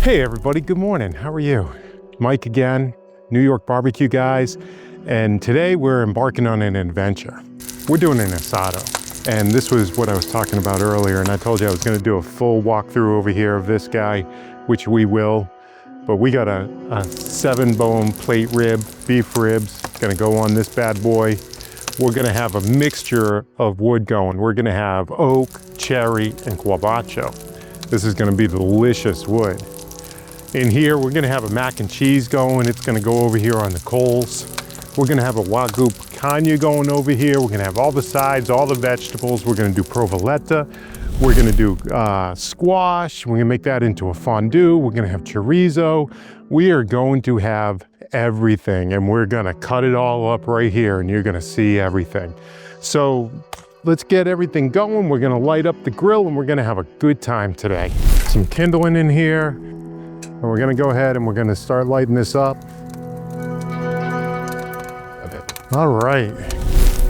Hey everybody, good morning. How are you? Mike again, New York barbecue guys, and today we're embarking on an adventure. We're doing an asado, and this was what I was talking about earlier, and I told you I was going to do a full walkthrough over here of this guy, which we will, but we got a 7-bone plate rib, beef ribs, going to go on this bad boy. We're going to have a mixture of wood going. We're going to have oak, cherry, and Quebracho. This is going to be delicious wood. In here, we're gonna have a mac and cheese going. It's gonna go over here on the coals. We're gonna have a Wagyu Picanha going over here. We're gonna have all the sides, all the vegetables. We're gonna do provolone. We're gonna do squash. We're gonna make that into a fondue. We're gonna have chorizo. We are going to have everything, and we're gonna cut it all up right here, and you're gonna see everything. So let's get everything going. We're gonna light up the grill, and we're gonna have a good time today. Some kindling in here. And we're gonna go ahead and we're gonna start lighting this up. All right.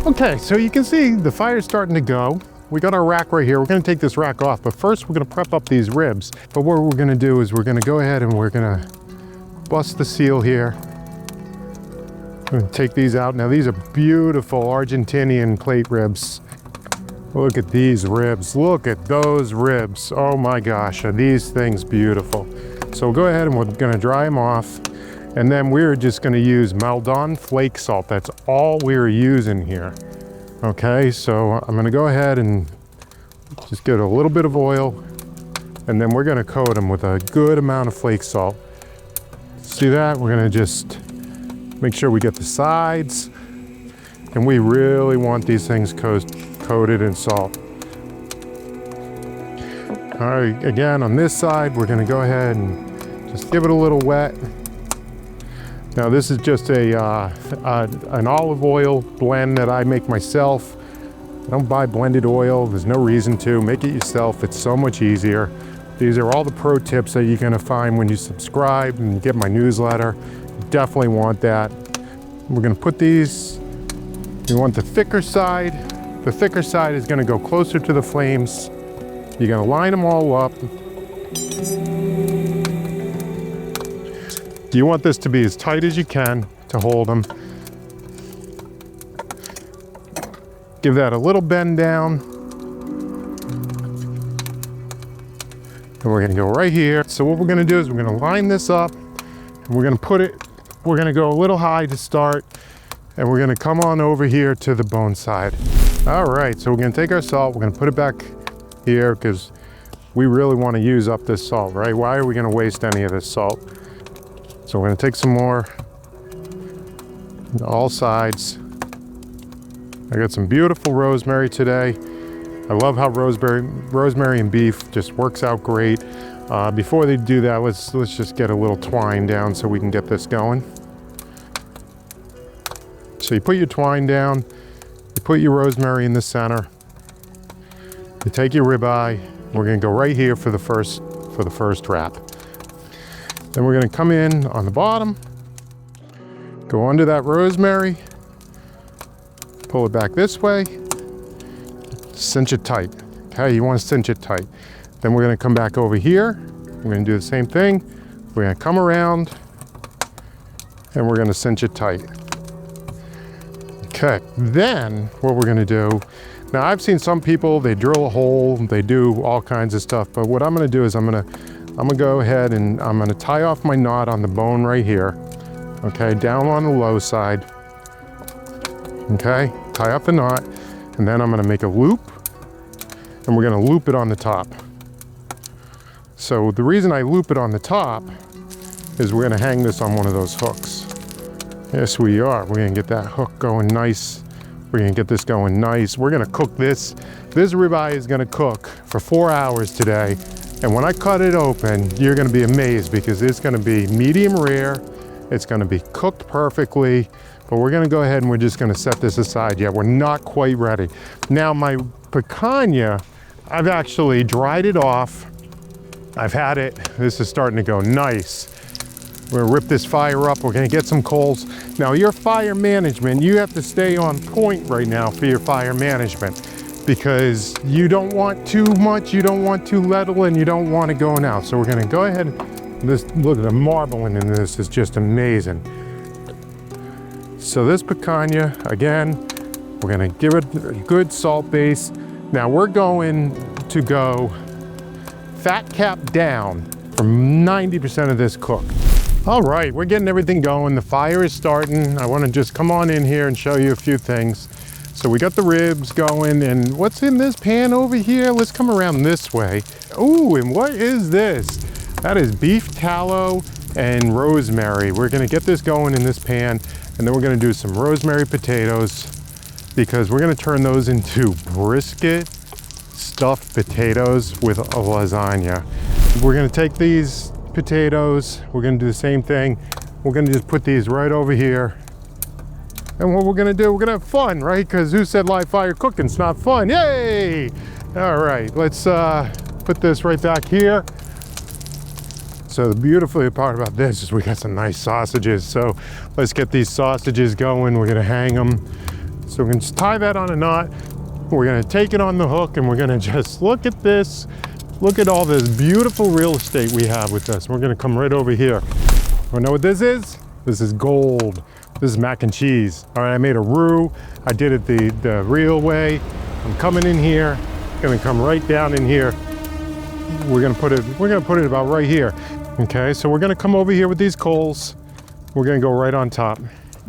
Okay, so you can see the fire's starting to go. We got our rack right here. We're gonna take this rack off, but first we're gonna prep up these ribs. But what we're gonna do is we're gonna go ahead and we're gonna bust the seal here. We're gonna take these out. Now these are beautiful Argentinian plate ribs. Look at these ribs. Look at those ribs. Oh my gosh, are these things beautiful. So we'll go ahead and we're gonna dry them off. And then we're just gonna use Maldon flake salt. That's all we're using here. Okay, so I'm gonna go ahead and just get a little bit of oil, and then we're gonna coat them with a good amount of flake salt. See that? We're gonna just make sure we get the sides, and we really want these things coated in salt. All right, again, on this side, we're gonna go ahead and just give it a little wet. Now this is just an olive oil blend that I make myself. I don't buy blended oil, there's no reason to. Make it yourself, it's so much easier. These are all the pro tips that you're gonna find when you subscribe and get my newsletter. You definitely want that. We're gonna put these, we want the thicker side. The thicker side is gonna go closer to the flames. You're gonna line them all up. You want this to be as tight as you can to hold them. Give that a little bend down. And we're gonna go right here. So what we're gonna do is we're gonna line this up, and we're gonna go a little high to start, and we're gonna come on over here to the bone side. All right, so we're gonna take our salt, we're gonna put it back here because we really want to use up this salt, right? Why are we going to waste any of this salt? So we're going to take some more on all sides. I got some beautiful rosemary today. I love how rosemary and beef just works out great. Before they do that, let's just get a little twine down so we can get this going. So you put your twine down, you put your rosemary in the center. You take your ribeye, we're gonna go right here for the first wrap. Then we're gonna come in on the bottom, go under that rosemary, pull it back this way, cinch it tight. Okay, you wanna cinch it tight. Then we're gonna come back over here, we're gonna do the same thing. We're gonna come around, and we're gonna cinch it tight. Okay, then what we're gonna do, now I've seen some people, they drill a hole, they do all kinds of stuff, but what I'm gonna do is I'm gonna go ahead and I'm gonna tie off my knot on the bone right here. Okay, down on the low side. Okay, tie up the knot, and then I'm gonna make a loop, and we're gonna loop it on the top. So the reason I loop it on the top is we're gonna hang this on one of those hooks. Yes, we are. We're gonna get that hook going nice. We're gonna get this going nice. We're gonna cook this. This ribeye is gonna cook for 4 hours today. And when I cut it open, you're gonna be amazed because it's gonna be medium rare. It's gonna be cooked perfectly, but we're gonna go ahead and we're just gonna set this aside. Yeah, we're not quite ready. Now my picanha, I've actually dried it off. I've had it. This is starting to go nice. We're gonna rip this fire up. We're gonna get some coals. Now your fire management, you have to stay on point right now for your fire management because you don't want too much, you don't want too little, and you don't want it going out. So we're gonna go ahead This, look at the marbling in this is just amazing. So this picanha, again, we're gonna give it a good salt base. Now we're going to go fat cap down for 90% of this cook. All right, we're getting everything going. The fire is starting. I wanna just come on in here and show you a few things. So we got the ribs going, and what's in this pan over here? Let's come around this way. Ooh, and what is this? That is beef tallow and rosemary. We're gonna get this going in this pan, and then we're gonna do some rosemary potatoes because we're gonna turn those into brisket stuffed potatoes with a lasagna. We're gonna take these potatoes, we're gonna do the same thing. We're gonna just put these right over here. And what we're gonna do, we're gonna have fun, right? Because who said live fire cooking's not fun? Yay! All right, let's put this right back here. So the beautiful part about this is we got some nice sausages. So let's get these sausages going. We're gonna hang them. So we're gonna just tie that on a knot. We're gonna take it on the hook and we're gonna just look at this. Look at all this beautiful real estate we have with this. We're gonna come right over here. You know what this is? This is gold. This is mac and cheese. All right, I made a roux. I did it the real way. I'm coming in here, gonna come right down in here. We're gonna put it about right here. Okay, so we're gonna come over here with these coals. We're gonna go right on top.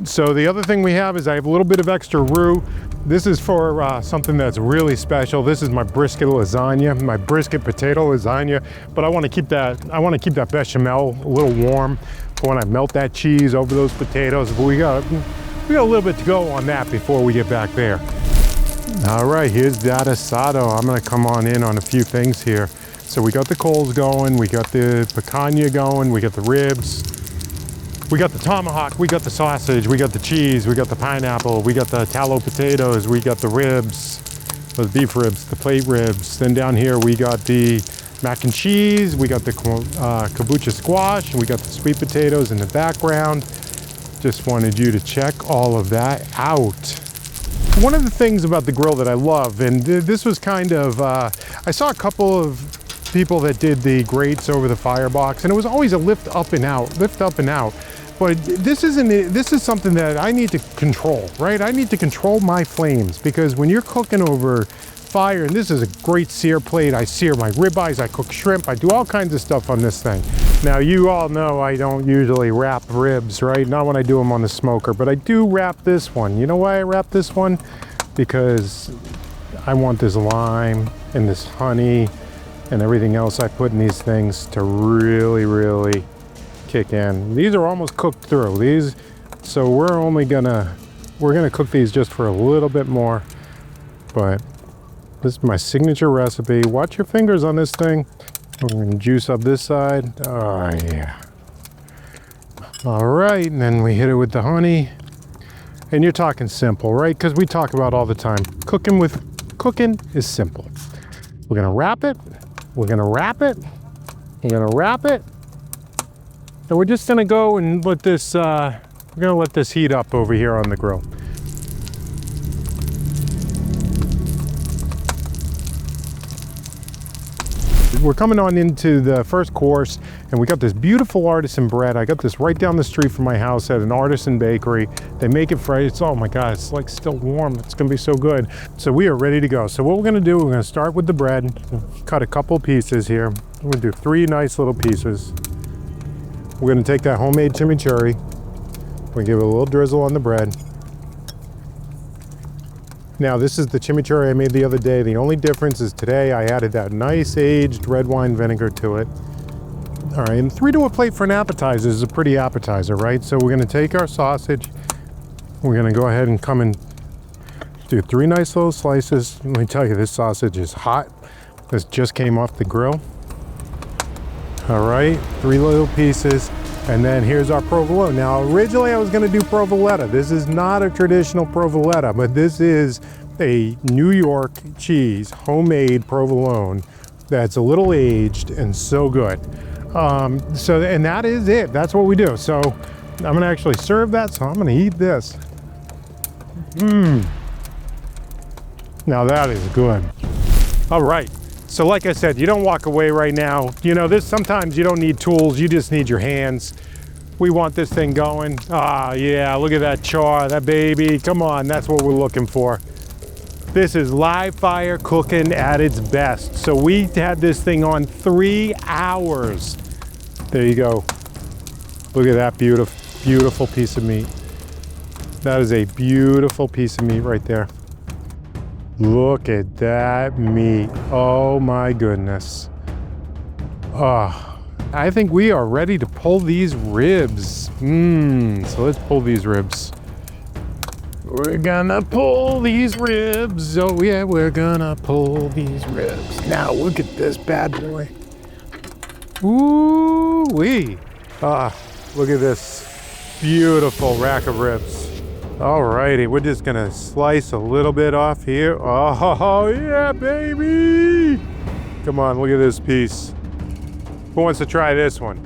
So the other thing we have is I have a little bit of extra roux. This is for something that's really special. This is my brisket lasagna, my brisket potato lasagna. But I want to keep that bechamel a little warm for when I melt that cheese over those potatoes. But we got a little bit to go on that before we get back there. All right, here's that asado. I'm gonna come on in on a few things here. So we got the coals going, we got the picanha going, we got the ribs, we got the tomahawk, we got the sausage, we got the cheese, we got the pineapple, we got the tallow potatoes, we got the ribs, the beef ribs, the plate ribs. Then down here we got the mac and cheese, we got the kabocha squash, and we got the sweet potatoes in the background. Just wanted you to check all of that out. One of the things about the grill that I love, and this was kind of, I saw a couple of people that did the grates over the firebox, and it was always a lift up and out. But this is something that I need to control, right? I need to control my flames, because when you're cooking over fire, and this is a great sear plate, I sear my ribeyes, I cook shrimp, I do all kinds of stuff on this thing. Now you all know I don't usually wrap ribs, right? Not when I do them on the smoker, but I do wrap this one. You know why I wrap this one? Because I want this lime and this honey and everything else I put in these things to really, really kick in. These are almost cooked through. So we're gonna cook these just for a little bit more, but this is my signature recipe. Watch your fingers on this thing. We're gonna juice up this side. Oh yeah. All right, and then we hit it with the honey. And you're talking simple, right? Because we talk about all the time, cooking is simple. We're gonna wrap it. We're gonna wrap it. We're gonna wrap it. And we're just gonna go and let this, we're gonna let this heat up over here on the grill. We're coming on into the first course, and we got this beautiful artisan bread. I got this right down the street from my house at an artisan bakery. They make it fresh. It's, oh my God, it's like still warm. It's gonna be so good. So we are ready to go. So what we're gonna do, we're gonna start with the bread, cut a couple pieces here. We're gonna do 3 nice little pieces. We're gonna take that homemade chimichurri. We're gonna give it a little drizzle on the bread. Now this is the chimichurri I made the other day. The only difference is today I added that nice aged red wine vinegar to it. All right, and 3 to a plate for an appetizer is a pretty appetizer, right? So we're gonna take our sausage. We're gonna go ahead and come and do 3 nice little slices. Let me tell you, this sausage is hot. This just came off the grill. All right, 3 little pieces. And then here's our provolone. Now, originally I was gonna do provoletta. This is not a traditional provoletta, but this is a New York cheese, homemade provolone that's a little aged and so good. And that is it. That's what we do. So I'm gonna actually serve that, so I'm gonna eat this. Now that is good. All right, So like I said, you don't walk away right now. You know, sometimes you don't need tools, you just need your hands. We want this thing going. Ah, yeah, look at that char, that baby. Come on, that's what we're looking for. This is live fire cooking at its best. So we had this thing on 3 hours. There you go. Look at that beautiful, beautiful piece of meat. That is a beautiful piece of meat right there. Look at that meat. Oh my goodness. Oh, I think we are ready to pull these ribs. So let's pull these ribs. We're gonna pull these ribs. Oh yeah, we're gonna pull these ribs. Now look at this bad boy. Ooh-wee. Look at this beautiful rack of ribs. Alrighty, we're just gonna slice a little bit off here. Oh yeah, baby! Come on, look at this piece. Who wants to try this one?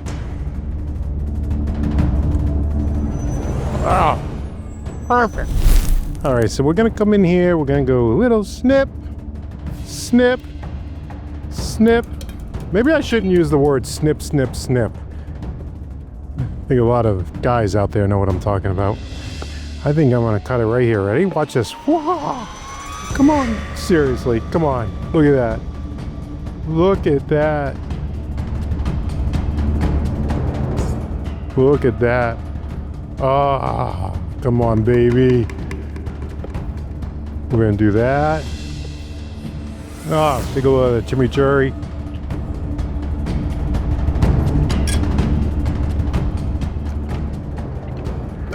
Oh, perfect. All right, so we're gonna come in here. We're gonna go a little snip, snip, snip. Maybe I shouldn't use the word snip, snip, snip. I think a lot of guys out there know what I'm talking about. I think I'm gonna cut it right here. Ready? Watch this. Whoa! Come on, seriously, come on. Look at that. Look at that. Look at that. Ah, come on, baby. We're gonna do that. Ah, take a look at the chimichurri.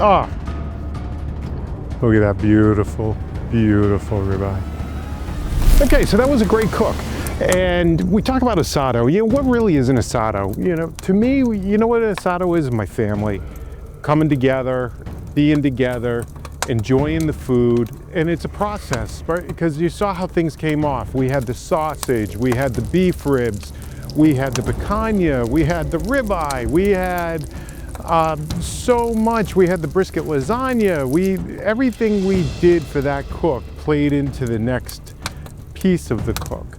Ah. Look at that beautiful, beautiful ribeye. Okay, so that was a great cook. And we talk about asado. You know, what really is an asado? You know, to me, you know what an asado is? My family. Coming together, being together, enjoying the food. And it's a process, right? Because you saw how things came off. We had the sausage, we had the beef ribs, we had the picanha, we had the ribeye, we had so much. We had the brisket lasagna. Everything we did for that cook played into the next piece of the cook.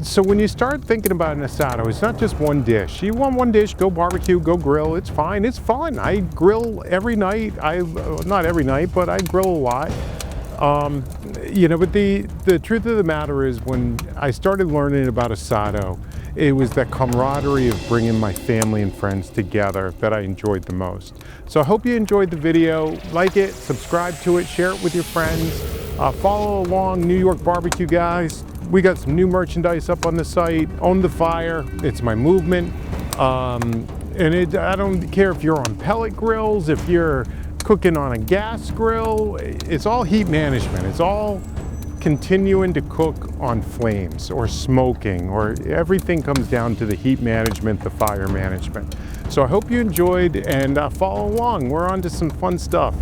So when you start thinking about an asado, it's not just one dish. You want one dish, go barbecue, go grill, it's fine, it's fun. I grill every night. Not every night, but I grill a lot. You know, but the truth of the matter is when I started learning about asado, it was that camaraderie of bringing my family and friends together that I enjoyed the most. So I hope you enjoyed the video. Like it, subscribe to it, share it with your friends. Follow along, New York Barbecue guys. We got some new merchandise up on the site. Own the Fire, it's my movement. And I don't care if you're on pellet grills, if you're cooking on a gas grill, it's all heat management. It's all continuing to cook on flames or smoking, or everything comes down to the heat management, the fire management. So I hope you enjoyed and follow along. We're on to some fun stuff.